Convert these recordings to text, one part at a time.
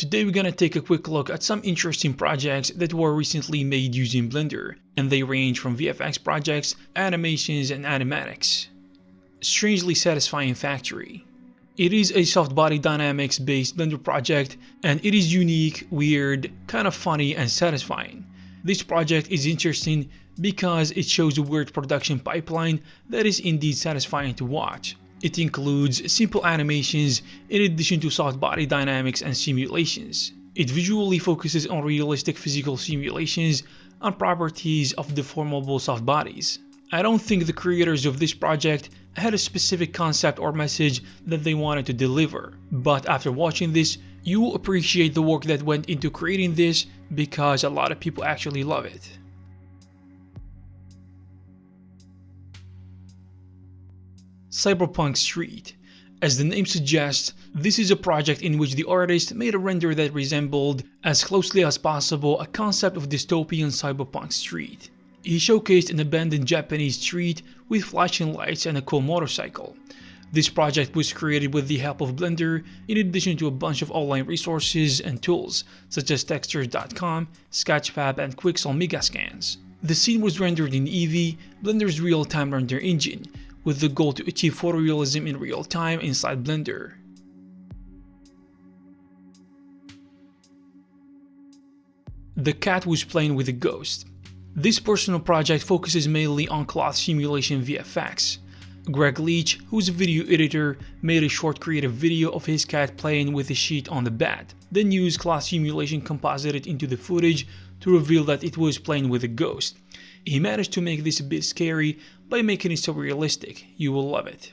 Today we're gonna take a quick look at some interesting projects that were recently made using Blender, and they range from VFX projects, animations, and animatics. Strangely Satisfying Factory. It is a soft body dynamics based Blender project, and it is unique, weird, kind of funny, and satisfying. This project is interesting because it shows a weird production pipeline that is indeed satisfying to watch. It includes simple animations in addition to soft body dynamics and simulations. It visually focuses on realistic physical simulations and properties of deformable soft bodies. I don't think the creators of this project had a specific concept or message that they wanted to deliver, but after watching this, you will appreciate the work that went into creating this because a lot of people actually love it. Cyberpunk Street. As the name suggests, this is a project in which the artist made a render that resembled, as closely as possible, a concept of dystopian cyberpunk street. He showcased an abandoned Japanese street with flashing lights and a cool motorcycle. This project was created with the help of Blender, in addition to a bunch of online resources and tools, such as Textures.com, Sketchfab, and Quixel Megascans. The scene was rendered in Eevee, Blender's real-time render engine, with the goal to achieve photorealism in real time inside Blender. The cat was playing with a ghost. This personal project focuses mainly on cloth simulation VFX. Greg Leach, who's a video editor, made a short creative video of his cat playing with a sheet on the bed, then used cloth simulation composited into the footage to reveal that it was playing with a ghost. He managed to make this a bit scary by making it so realistic. You will love it.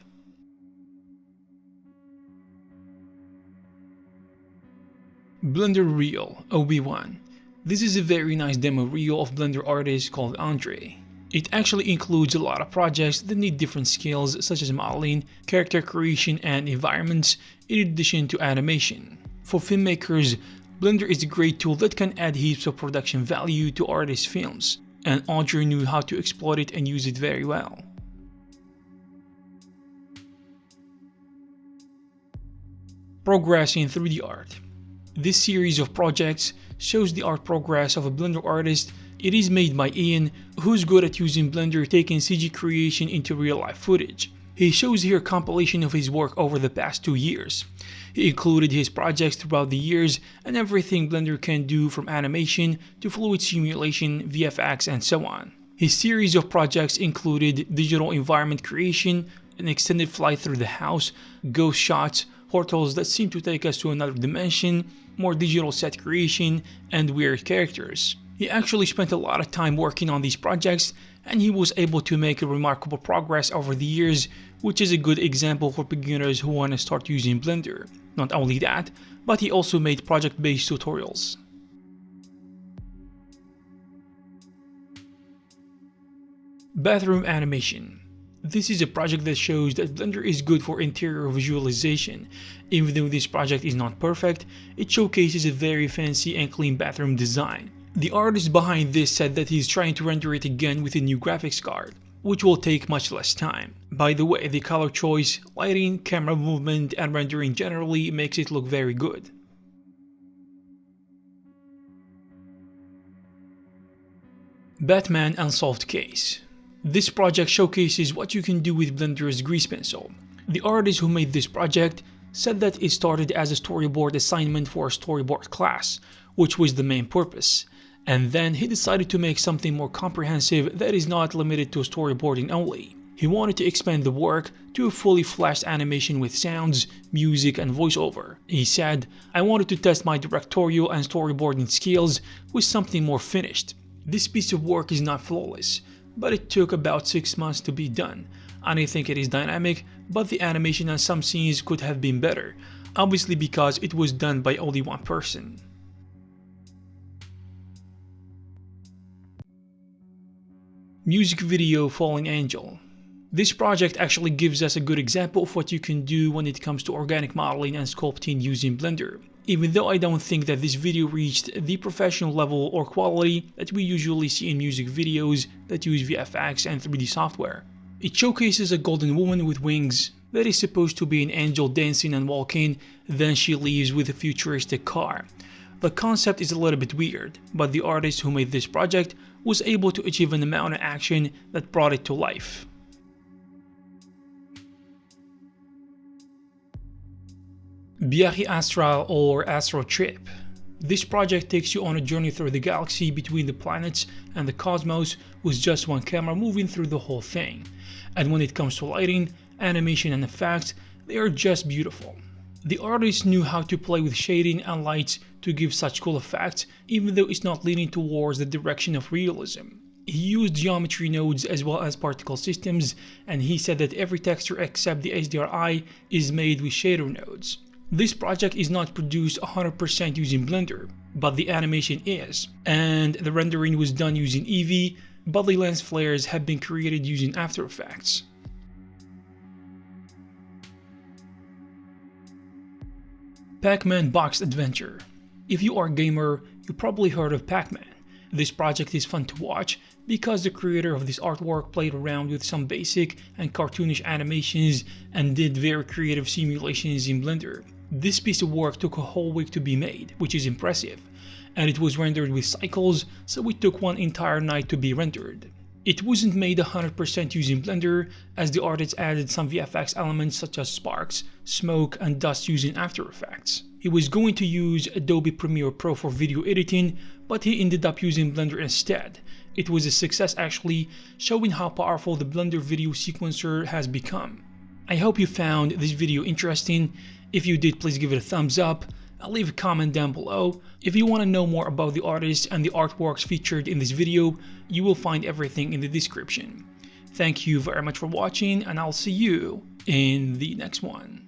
Blender Reel OB1. This is a very nice demo reel of Blender artist called Andre. It actually includes a lot of projects that need different skills such as modeling, character creation, and environments, in addition to animation. For filmmakers, Blender is a great tool that can add heaps of production value to artists' films, and Andre knew how to exploit it and use it very well. Progress in 3D art. This series of projects shows the art progress of a Blender artist. It is made by Ian, who's good at using Blender taking CG creation into real-life footage. He shows here a compilation of his work over the past 2 years. He included his projects throughout the years and everything Blender can do, from animation to fluid simulation, VFX, and so on. His series of projects included digital environment creation, an extended flight through the house, ghost shots, portals that seem to take us to another dimension, more digital set creation, and weird characters. He actually spent a lot of time working on these projects, and he was able to make a remarkable progress over the years, which is a good example for beginners who want to start using Blender. Not only that, but he also made project-based tutorials. Bathroom animation. This is a project that shows that Blender is good for interior visualization. Even though this project is not perfect, it showcases a very fancy and clean bathroom design. The artist behind this said that he's trying to render it again with a new graphics card, which will take much less time. By the way, the color choice, lighting, camera movement, and rendering generally makes it look very good. Batman Unsolved case. This project showcases what you can do with Blender's grease pencil. The artist who made this project said that it started as a storyboard assignment for a storyboard class, which was the main purpose. And then he decided to make something more comprehensive that is not limited to storyboarding only. He wanted to expand the work to a fully flashed animation with sounds, music, and voiceover. He said, "I wanted to test my directorial and storyboarding skills with something more finished. This piece of work is not flawless, but it took about 6 months to be done, and I think it is dynamic, but the animation and some scenes could have been better, obviously because it was done by only one person." Music video Falling Angel. This project actually gives us a good example of what you can do when it comes to organic modeling and sculpting using Blender, even though I don't think that this video reached the professional level or quality that we usually see in music videos that use VFX and 3D software. It showcases a golden woman with wings, that is supposed to be an angel dancing and walking, then she leaves with a futuristic car. The concept is a little bit weird, but the artist who made this project was able to achieve an amount of action that brought it to life. Viaje Astral or Astral Trip. This project takes you on a journey through the galaxy between the planets and the cosmos with just one camera moving through the whole thing. And when it comes to lighting, animation and effects, they are just beautiful. The artist knew how to play with shading and lights to give such cool effects, even though it's not leaning towards the direction of realism. He used geometry nodes as well as particle systems, and he said that every texture except the HDRI is made with shader nodes. This project is not produced 100% using Blender, but the animation is, and the rendering was done using Eevee, but the lens flares have been created using After Effects. Pac-Man Box Adventure. If you are a gamer, you probably heard of Pac-Man. This project is fun to watch because the creator of this artwork played around with some basic and cartoonish animations and did very creative simulations in Blender. This piece of work took a whole week to be made, which is impressive, and it was rendered with cycles, so it took one entire night to be rendered. It wasn't made 100% using Blender, as the artist added some VFX elements such as sparks, smoke, and dust using After Effects. He was going to use Adobe Premiere Pro for video editing, but he ended up using Blender instead. It was a success actually, showing how powerful the Blender video sequencer has become. I hope you found this video interesting. If you did, please give it a thumbs up. I'll leave a comment down below. If you want to know more about the artist and the artworks featured in this video, you will find everything in the description. Thank you very much for watching, and I'll see you in the next one.